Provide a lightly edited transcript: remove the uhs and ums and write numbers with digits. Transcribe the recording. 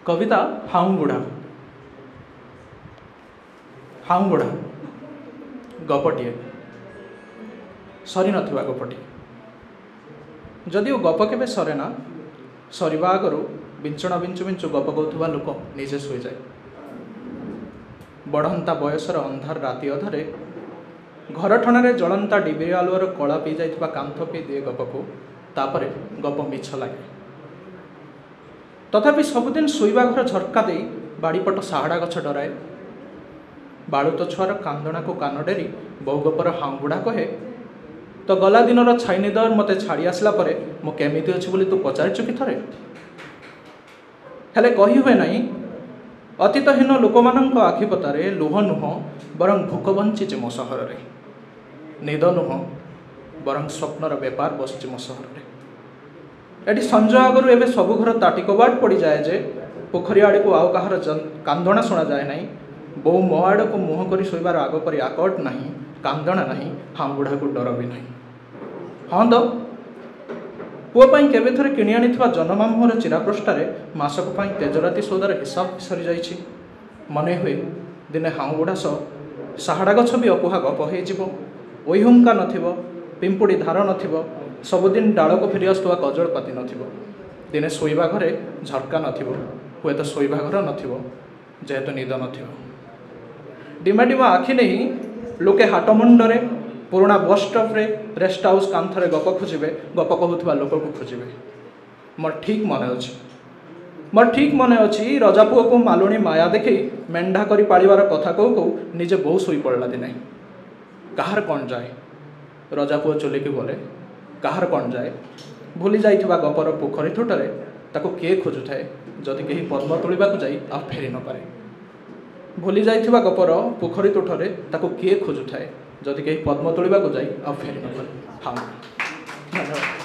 कविता हाउंगुड़ा हाउंगुड़ा गपटे सरी नथिबा गपटे जदिओ गप केबे सरे ना सरिबा आगरु बिंचणा बिंचु बिंचु गप कहूथुबा लोक निजे शुई जाए। बढ़ंता बयसर अंधार राति अधरे घर ठणारे जलंता डिबिरी आलुअर कला पी जाइथिबा कांथ पी दिए गप को तापरे गप मिछ लागे। तथापि सबुदिन शुइबा घर झरका दे बाड़ीपट साहाड़ा गछ डराए। बालुत छुआर कांदणा को कान डेरी बहु गपर हाउंगुड़ा कहे तो गला दिनर छाइनिदर मते छाड़ी आसला परे मो केमिति अछि बोली तू पचारिचु कि थरे। हेले कही हुए नहीं अतीतहीन लोकमानंक आखिपतारे लुह नुह बरं भोक बंचिचे मो सहर रे। निद नुह बरं स्वप्नर बेपार बसचे मो सहर रे। एटी संज आगरु एबे सबु घर ताटी कबाट पड़ी जाए जे पोखरी आड़े को आउ कहार कांदणा शुणा जाए नहीं। बो मो आड़ को मुह करी शोइबार आग परी आकट नहीं कांदणा नहीं हाउंगुड़ा को डर भी नहीं। हाँ तो पुओ पाई केबे थरे किणी आनिथिबा जनमामुहर चिरापृष्ठारे मासक पाई तेजराति सौदार हिसाब सरी जाइछि। मने हुए दिने हाउंगुड़ा साहाड़ा गछ भी अकुहा गप हो ओइहुंका नथिबो पिंपुड़ी धार नथिबो सबुदिन डाल को फेरी आसुवा कजलपाती नथिबो। दिने शोइबा घरे झरका नथिबो हुए तो शोइबा घर नथिबो जेहेतु निद नथिबो। डिमा डिमा आखि नहीं लोके हाटमुंडरे पुराणा बस स्टॉप रे रेस्ट हाउस कांथरे गप खोजिबे गप कहूथुबा लोक को खोजिबे। मोर ठीक मने अछि रजापुओ को मालुणी माया देखी मेंढा करी पालिबार कथा कहू कहू निजे बहु सोई पड़ला दिने। काहार कौन जाए रजापुओ चुलिकी बोले काहार कौन जाए भूली जाइथिबा गपर पोखरी थोटरे ताको किए खोजुथाए जदि केही पद्म तोलिबाकु जाई आ फेरी न पारे। भूली जाइथिबा गपर पोखरी तोठरे ताको किए खोजुथाए जदि केही पद्म तोलिबाकु जाई आ फेरी न पारे। हाँ धन्यवाद।